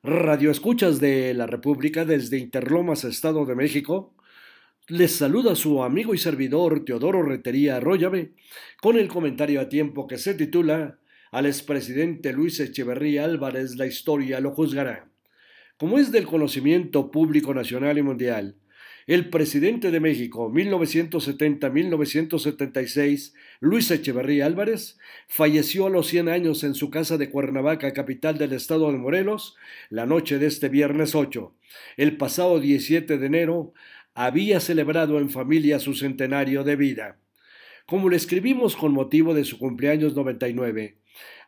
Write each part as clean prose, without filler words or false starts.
Radio Escuchas de la República desde Interlomas, Estado de México, les saluda su amigo y servidor Teodoro Retería Arroyave con el comentario a tiempo que se titula Al expresidente Luis Echeverría Álvarez la historia lo juzgará. Como es del conocimiento público nacional y mundial, el presidente de México 1970-1976, Luis Echeverría Álvarez, falleció a los 100 años en su casa de Cuernavaca, capital del estado de Morelos, la noche de este viernes 8. El pasado 17 de enero había celebrado en familia su centenario de vida. Como le escribimos con motivo de su cumpleaños 99,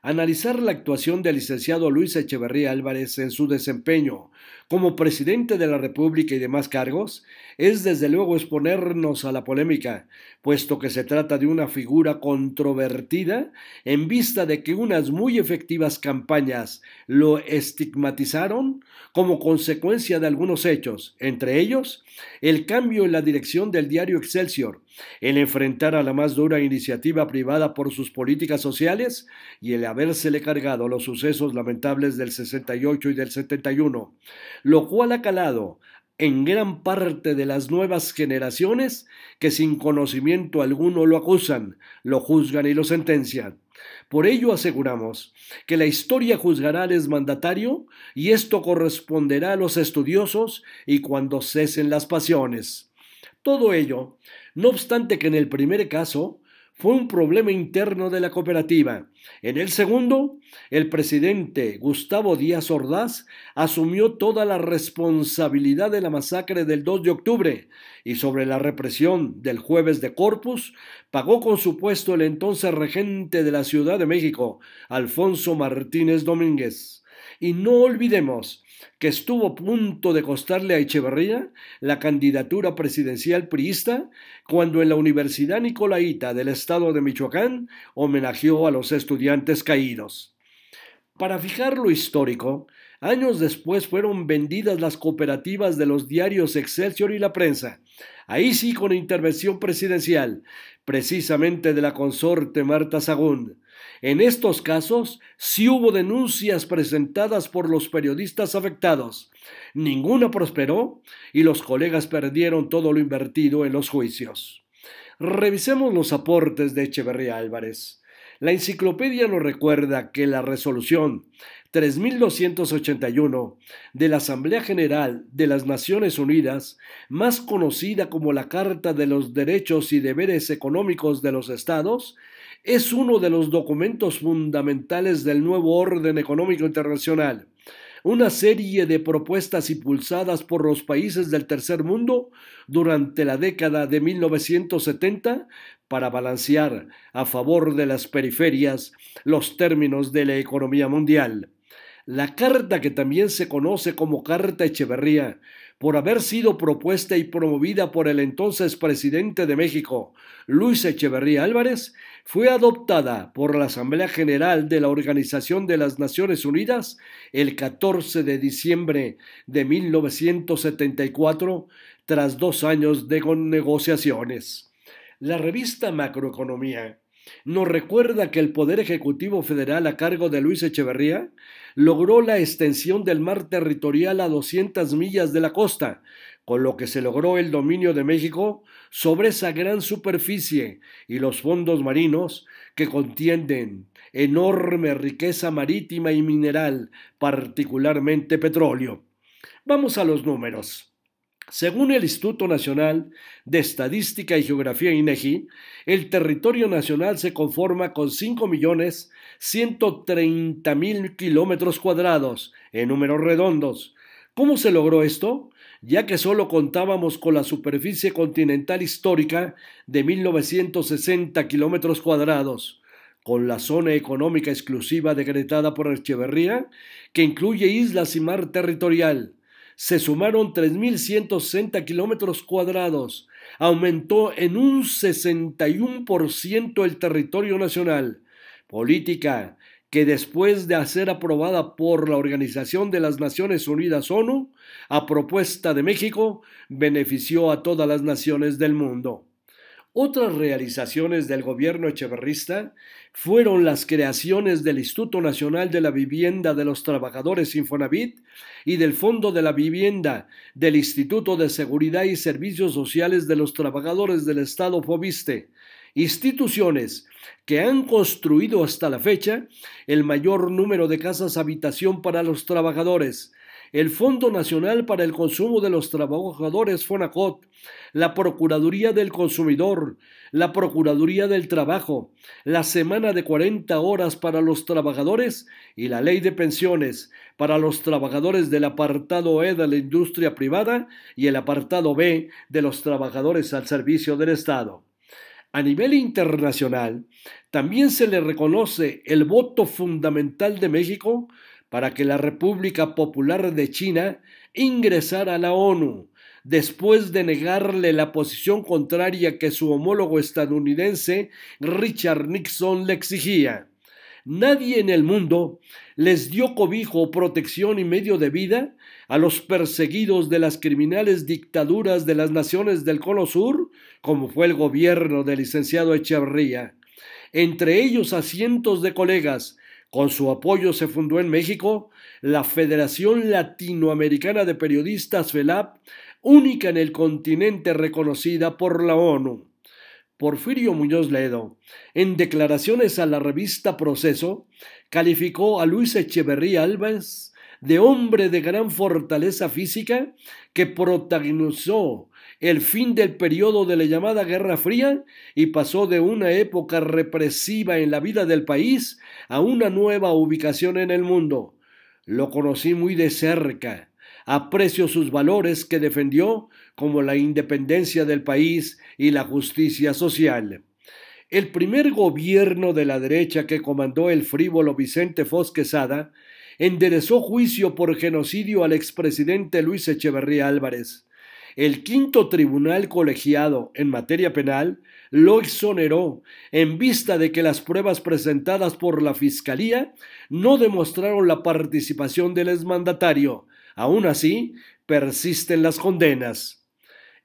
analizar la actuación del licenciado Luis Echeverría Álvarez en su desempeño como presidente de la República y demás cargos es desde luego exponernos a la polémica, puesto que se trata de una figura controvertida en vista de que unas muy efectivas campañas lo estigmatizaron como consecuencia de algunos hechos, entre ellos el cambio en la dirección del diario Excelsior, el enfrentar a la más dura iniciativa privada por sus políticas sociales y el habérsele cargado los sucesos lamentables del 68 y del 71, lo cual ha calado en gran parte de las nuevas generaciones que sin conocimiento alguno lo acusan, lo juzgan y lo sentencian. Por ello aseguramos que la historia juzgará al exmandatario y esto corresponderá a los estudiosos y cuando cesen las pasiones. Todo ello, no obstante que en el primer caso fue un problema interno de la cooperativa. En el segundo, el presidente Gustavo Díaz Ordaz asumió toda la responsabilidad de la masacre del 2 de octubre y sobre la represión del jueves de Corpus pagó con su puesto el entonces regente de la Ciudad de México, Alfonso Martínez Domínguez. Y no olvidemos que estuvo a punto de costarle a Echeverría la candidatura presidencial priista cuando en la Universidad Nicolaita del estado de Michoacán homenajeó a los estudiantes caídos. Para fijar lo histórico, años después fueron vendidas las cooperativas de los diarios Excelsior y La Prensa, ahí sí con intervención presidencial, precisamente de la consorte Marta Sagún. En estos casos sí hubo denuncias presentadas por los periodistas afectados. Ninguna prosperó y los colegas perdieron todo lo invertido en los juicios. Revisemos los aportes de Echeverría Álvarez. La enciclopedia nos recuerda que la resolución 3281 de la Asamblea General de las Naciones Unidas, más conocida como la Carta de los Derechos y Deberes Económicos de los Estados, es uno de los documentos fundamentales del nuevo orden económico internacional. Una serie de propuestas impulsadas por los países del tercer mundo durante la década de 1970 para balancear a favor de las periferias los términos de la economía mundial. La carta, que también se conoce como Carta Echeverría, por haber sido propuesta y promovida por el entonces presidente de México, Luis Echeverría Álvarez, fue adoptada por la Asamblea General de la Organización de las Naciones Unidas el 14 de diciembre de 1974, tras 2 años de negociaciones. La revista Macroeconomía nos recuerda que el Poder Ejecutivo Federal a cargo de Luis Echeverría logró la extensión del mar territorial a 200 millas de la costa, con lo que se logró el dominio de México sobre esa gran superficie y los fondos marinos que contienen enorme riqueza marítima y mineral, particularmente petróleo. Vamos a los números. Según el Instituto Nacional de Estadística y Geografía INEGI, el territorio nacional se conforma con 5.130.000 kilómetros cuadrados, en números redondos. ¿Cómo se logró esto? Ya que solo contábamos con la superficie continental histórica de 1.960 kilómetros cuadrados, con la zona económica exclusiva decretada por Echeverría, que incluye islas y mar territorial. Se sumaron 3.160 kilómetros cuadrados, aumentó en un 61% el territorio nacional, política que después de ser aprobada por la Organización de las Naciones Unidas ONU, a propuesta de México, benefició a todas las naciones del mundo. Otras realizaciones del gobierno echeverrista fueron las creaciones del Instituto Nacional de la Vivienda de los Trabajadores Infonavit y del Fondo de la Vivienda del Instituto de Seguridad y Servicios Sociales de los Trabajadores del Estado Fobiste, instituciones que han construido hasta la fecha el mayor número de casas habitación para los trabajadores, el Fondo Nacional para el Consumo de los Trabajadores Fonacot, la Procuraduría del Consumidor, la Procuraduría del Trabajo, la Semana de 40 horas para los trabajadores y la Ley de Pensiones para los trabajadores del apartado E de la industria privada y el apartado B de los trabajadores al servicio del Estado. A nivel internacional, también se le reconoce el voto fundamental de México para que la República Popular de China ingresara a la ONU, después de negarle la posición contraria que su homólogo estadounidense Richard Nixon le exigía. Nadie en el mundo les dio cobijo, protección y medio de vida a los perseguidos de las criminales dictaduras de las naciones del Cono Sur, como fue el gobierno del licenciado Echeverría. Entre ellos a cientos de colegas. Con su apoyo se fundó en México la Federación Latinoamericana de Periodistas FELAP, única en el continente reconocida por la ONU. Porfirio Muñoz Ledo, en declaraciones a la revista Proceso, calificó a Luis Echeverría Álvarez de hombre de gran fortaleza física que protagonizó el fin del periodo de la llamada Guerra Fría y pasó de una época represiva en la vida del país a una nueva ubicación en el mundo. Lo conocí muy de cerca. Aprecio sus valores que defendió, como la independencia del país y la justicia social. El primer gobierno de la derecha que comandó el frívolo Vicente Fox Quesada enderezó juicio por genocidio al expresidente Luis Echeverría Álvarez. El quinto tribunal colegiado en materia penal lo exoneró en vista de que las pruebas presentadas por la Fiscalía no demostraron la participación del exmandatario. Aún así, persisten las condenas.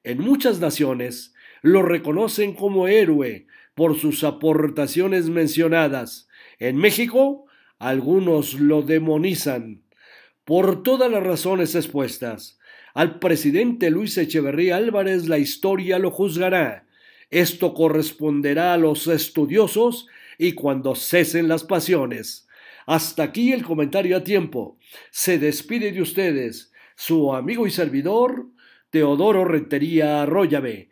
En muchas naciones lo reconocen como héroe por sus aportaciones mencionadas. En México, algunos lo demonizan. Por todas las razones expuestas, al presidente Luis Echeverría Álvarez la historia lo juzgará. Esto corresponderá a los estudiosos y cuando cesen las pasiones. Hasta aquí el comentario a tiempo. Se despide de ustedes su amigo y servidor, Teodoro Rentería Arroyave.